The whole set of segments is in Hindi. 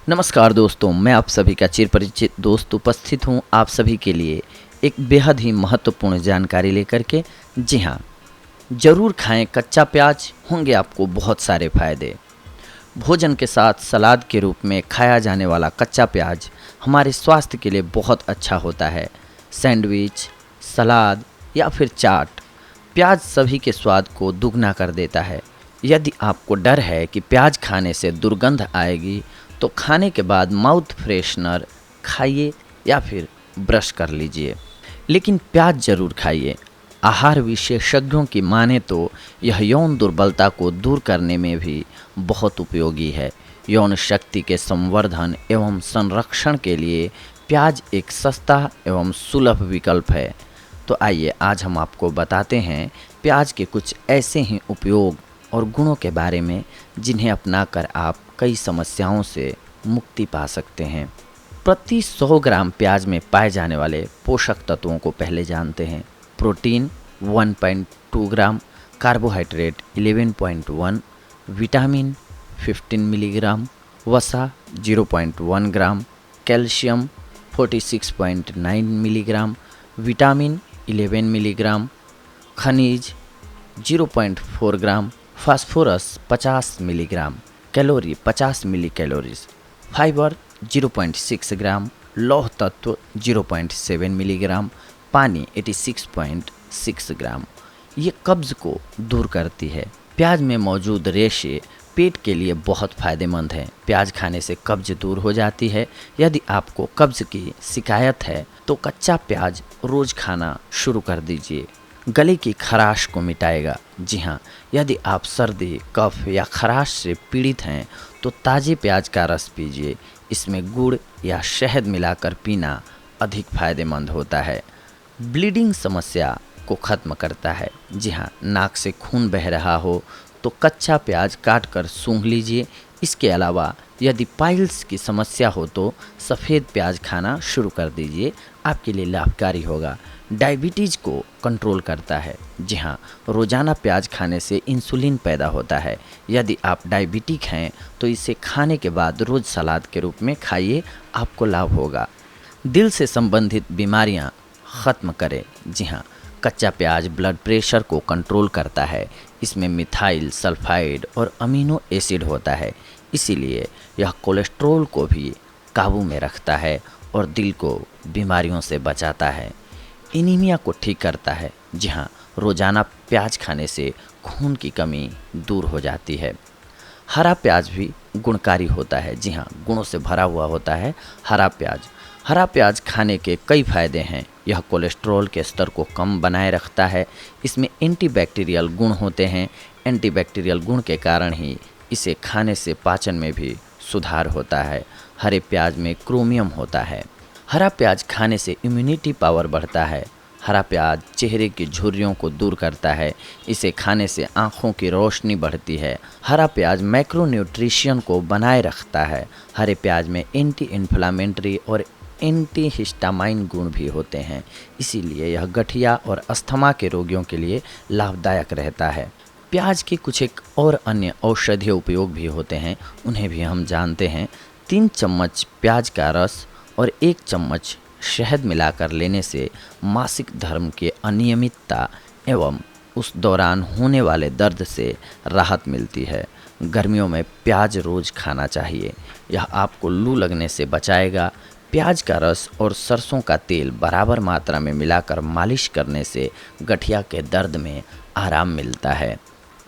नमस्कार दोस्तों, मैं आप सभी का चिरपरिचित दोस्त उपस्थित हूँ आप सभी के लिए एक बेहद ही महत्वपूर्ण जानकारी लेकर के। जी हाँ, ज़रूर खाएं कच्चा प्याज, होंगे आपको बहुत सारे फायदे। भोजन के साथ सलाद के रूप में खाया जाने वाला कच्चा प्याज हमारे स्वास्थ्य के लिए बहुत अच्छा होता है। सैंडविच, सलाद या फिर चाट, प्याज सभी के स्वाद को दुगना कर देता है। यदि आपको डर है कि प्याज खाने से दुर्गंध आएगी, तो खाने के बाद माउथ फ्रेशनर खाइए या फिर ब्रश कर लीजिए, लेकिन प्याज ज़रूर खाइए। आहार विशेषज्ञों की माने तो यह यौन दुर्बलता को दूर करने में भी बहुत उपयोगी है। यौन शक्ति के संवर्धन एवं संरक्षण के लिए प्याज एक सस्ता एवं सुलभ विकल्प है। तो आइए आज हम आपको बताते हैं प्याज के कुछ ऐसे ही उपयोग और गुणों के बारे में जिन्हें अपनाकर आप कई समस्याओं से मुक्ति पा सकते हैं। प्रति 100 ग्राम प्याज में पाए जाने वाले पोषक तत्वों को पहले जानते हैं। प्रोटीन 1.2 ग्राम, कार्बोहाइड्रेट 11.1, विटामिन 15 मिलीग्राम, वसा 0.1 ग्राम, कैल्शियम 46.9 मिलीग्राम, विटामिन 11 मिलीग्राम, खनिज 0.4 ग्राम, फास्फोरस 50 मिलीग्राम, कैलोरी 50 मिली कैलोरीज, फाइबर 0.6 ग्राम, लौह तत्व 0.7 मिलीग्राम, पानी 86.6 ग्राम। ये कब्ज़ को दूर करती है। प्याज में मौजूद रेशे पेट के लिए बहुत फ़ायदेमंद हैं। प्याज खाने से कब्ज़ दूर हो जाती है। यदि आपको कब्ज़ की शिकायत है तो कच्चा प्याज रोज़ खाना शुरू कर दीजिए। गले की खराश को मिटाएगा। जी हाँ, यदि आप सर्दी, कफ या खराश से पीड़ित हैं तो ताज़े प्याज का रस पीजिए। इसमें गुड़ या शहद मिलाकर पीना अधिक फ़ायदेमंद होता है। ब्लीडिंग समस्या को ख़त्म करता है। जी हाँ, नाक से खून बह रहा हो तो कच्चा प्याज काट कर सूंघ लीजिए। इसके अलावा यदि पाइल्स की समस्या हो तो सफ़ेद प्याज खाना शुरू कर दीजिए, आपके लिए लाभकारी होगा। डायबिटीज़ को कंट्रोल करता है। जी हाँ, रोज़ाना प्याज खाने से इंसुलिन पैदा होता है। यदि आप डायबिटिक हैं तो इसे खाने के बाद रोज़ सलाद के रूप में खाइए, आपको लाभ होगा। दिल से संबंधित बीमारियां ख़त्म करे। जी हाँ, कच्चा प्याज ब्लड प्रेशर को कंट्रोल करता है। इसमें मिथाइल सल्फाइड और अमीनो एसिड होता है, इसीलिए यह कोलेस्ट्रॉल को भी काबू में रखता है और दिल को बीमारियों से बचाता है। एनीमिया को ठीक करता है। जी हाँ, रोज़ाना प्याज खाने से खून की कमी दूर हो जाती है। हरा प्याज भी गुणकारी होता है। जी हाँ, गुणों से भरा हुआ होता है हरा प्याज। हरा प्याज खाने के कई फायदे हैं। यह कोलेस्ट्रॉल के स्तर को कम बनाए रखता है। इसमें एंटीबैक्टीरियल गुण होते हैं। एंटीबैक्टीरियल गुण के कारण ही इसे खाने से पाचन में भी सुधार होता है। हरे प्याज में क्रोमियम होता है। हरा प्याज खाने से इम्यूनिटी पावर बढ़ता है। हरा प्याज चेहरे की झुर्रियों को दूर करता है। इसे खाने से आँखों की रोशनी बढ़ती है। हरा प्याज मैक्रोन्यूट्रिशन को बनाए रखता है। हरे प्याज में एंटी इन्फ्लामेटरी और एंटी हिस्टामाइन गुण भी होते हैं, इसीलिए यह गठिया और अस्थमा के रोगियों के लिए लाभदायक रहता है। प्याज के कुछ एक और अन्य औषधीय उपयोग भी होते हैं, उन्हें भी हम जानते हैं। 3 चम्मच प्याज का रस और 1 चम्मच शहद मिलाकर लेने से मासिक धर्म के अनियमितता एवं उस दौरान होने वाले दर्द से राहत मिलती है। गर्मियों में प्याज रोज़ खाना चाहिए, यह आपको लू लगने से बचाएगा। प्याज का रस और सरसों का तेल बराबर मात्रा में मिलाकर मालिश करने से गठिया के दर्द में आराम मिलता है।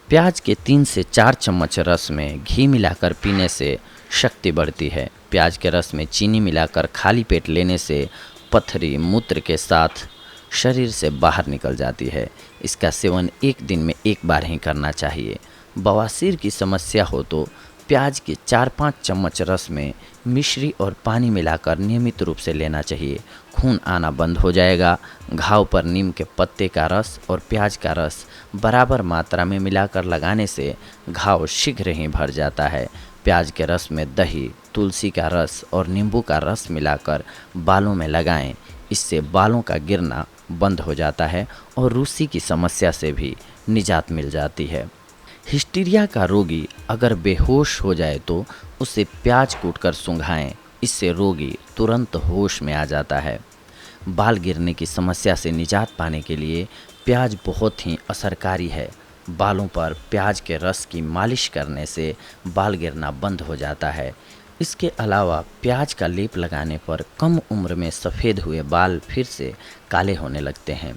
प्याज के 3 से 4 चम्मच रस में घी मिलाकर पीने से शक्ति बढ़ती है। प्याज के रस में चीनी मिलाकर खाली पेट लेने से पथरी मूत्र के साथ शरीर से बाहर निकल जाती है। इसका सेवन 1 दिन में 1 बार ही करना चाहिए। बवासीर की समस्या हो तो प्याज के 4-5 चम्मच रस में मिश्री और पानी मिलाकर नियमित रूप से लेना चाहिए। खून आना बंद हो जाएगा। घाव पर नीम के पत्ते का रस और प्याज का रस बराबर मात्रा में मिलाकर लगाने से घाव शीघ्र ही भर जाता है। प्याज के रस में दही, तुलसी का रस और नींबू का रस मिलाकर बालों में लगाएं। इससे बालों का गिरना बंद हो जाता है और रूसी की समस्या से भी निजात मिल जाती है। हिस्टीरिया का रोगी अगर बेहोश हो जाए तो उसे प्याज कूटकर सूंघाएं, इससे रोगी तुरंत होश में आ जाता है। बाल गिरने की समस्या से निजात पाने के लिए प्याज बहुत ही असरकारी है। बालों पर प्याज के रस की मालिश करने से बाल गिरना बंद हो जाता है। इसके अलावा प्याज का लेप लगाने पर कम उम्र में सफ़ेद हुए बाल फिर से काले होने लगते हैं।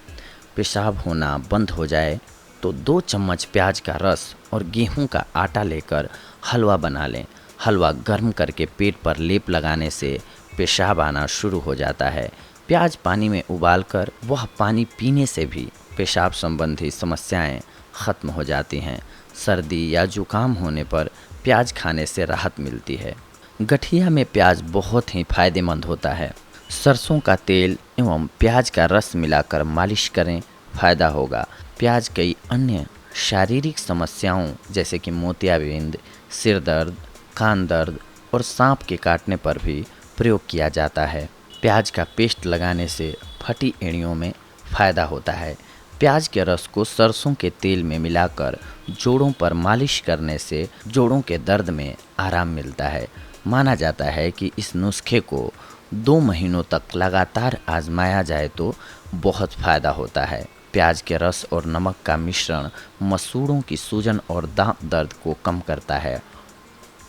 पेशाब होना बंद हो जाए तो 2 चम्मच प्याज का रस और गेहूं का आटा लेकर हलवा बना लें। हलवा गर्म करके पेट पर लेप लगाने से पेशाब आना शुरू हो जाता है। प्याज पानी में उबालकर वह पानी पीने से भी पेशाब संबंधी समस्याएं ख़त्म हो जाती हैं। सर्दी या जुकाम होने पर प्याज खाने से राहत मिलती है। गठिया में प्याज बहुत ही फायदेमंद होता है। सरसों का तेल एवं प्याज का रस मिलाकर मालिश करें, फ़ायदा होगा। प्याज कई अन्य शारीरिक समस्याओं जैसे कि मोतियाबिंद, सिर दर्द, कान दर्द और सांप के काटने पर भी प्रयोग किया जाता है। प्याज का पेस्ट लगाने से फटी एड़ियों में फ़ायदा होता है। प्याज के रस को सरसों के तेल में मिलाकर जोड़ों पर मालिश करने से जोड़ों के दर्द में आराम मिलता है। माना जाता है कि इस नुस्खे को 2 महीनों तक लगातार आजमाया जाए तो बहुत फ़ायदा होता है। प्याज के रस और नमक का मिश्रण मसूड़ों की सूजन और दांत दर्द को कम करता है।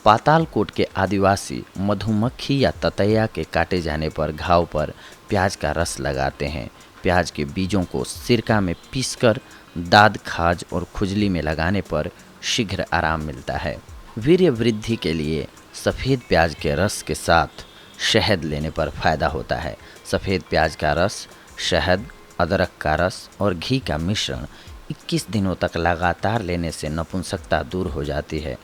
पातालकोट के आदिवासी मधुमक्खी या ततैया के काटे जाने पर घाव पर प्याज का रस लगाते हैं। प्याज के बीजों को सिरका में पीसकर दाद, खाज और खुजली में लगाने पर शीघ्र आराम मिलता है। वीर्य वृद्धि के लिए सफ़ेद प्याज के रस के साथ शहद लेने पर फ़ायदा होता है। सफ़ेद प्याज का रस, शहद, अदरक का रस और घी का मिश्रण 21 दिनों तक लगातार लेने से नपुंसकता दूर हो जाती है।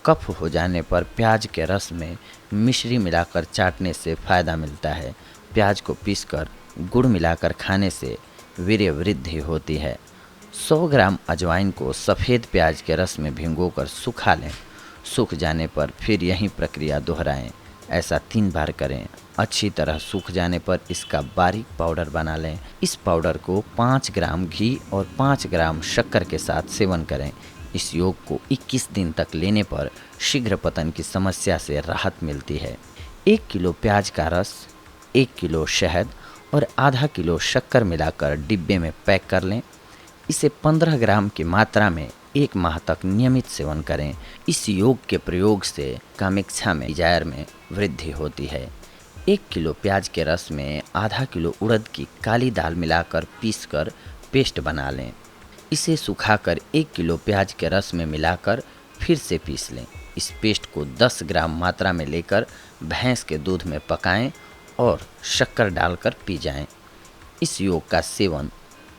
कफ हो जाने पर प्याज के रस में मिश्री मिलाकर चाटने से फ़ायदा मिलता है। प्याज को पीसकर गुड़ मिलाकर खाने से वीर्य वृद्धि होती है। 100 ग्राम अजवाइन को सफ़ेद प्याज के रस में भिगोकर सुखा लें। सूख जाने पर फिर यही प्रक्रिया दोहराएं। ऐसा 3 बार करें। अच्छी तरह सूख जाने पर इसका बारीक पाउडर बना लें। इस पाउडर को 5 ग्राम घी और 5 ग्राम शक्कर के साथ सेवन करें। इस योग को 21 दिन तक लेने पर शीघ्र पतन की समस्या से राहत मिलती है। 1 किलो प्याज का रस, 1 किलो शहद और आधा किलो शक्कर मिलाकर डिब्बे में पैक कर लें। इसे 15 ग्राम की मात्रा में 1 माह तक नियमित सेवन करें। इस योग के प्रयोग से कामेच्छा में, डिजायर में वृद्धि होती है। 1 किलो प्याज के रस में आधा किलो उड़द की काली दाल मिलाकर पीसकर पेस्ट बना लें। इसे सुखाकर 1 किलो प्याज के रस में मिलाकर फिर से पीस लें। इस पेस्ट को 10 ग्राम मात्रा में लेकर भैंस के दूध में पकाएं और शक्कर डालकर पी जाएं। इस योग का सेवन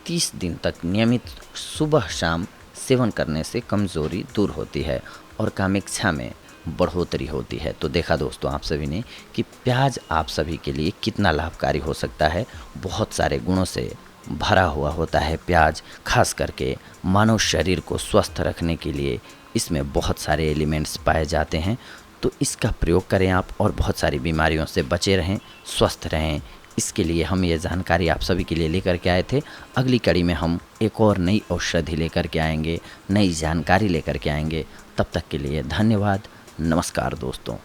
30 दिन तक नियमित सुबह शाम सेवन करने से कमज़ोरी दूर होती है और कामेच्छा में बढ़ोतरी होती है। तो देखा दोस्तों आप सभी ने कि प्याज आप सभी के लिए कितना लाभकारी हो सकता है। बहुत सारे गुणों से भरा हुआ होता है प्याज। खास करके मानव शरीर को स्वस्थ रखने के लिए इसमें बहुत सारे एलिमेंट्स पाए जाते हैं। तो इसका प्रयोग करें आप और बहुत सारी बीमारियों से बचे रहें, स्वस्थ रहें। इसके लिए हम ये जानकारी आप सभी के लिए लेकर के आए थे। अगली कड़ी में हम एक और नई औषधि लेकर के आएंगे, नई जानकारी लेकर के आएंगे। तब तक के लिए धन्यवाद। नमस्कार दोस्तों।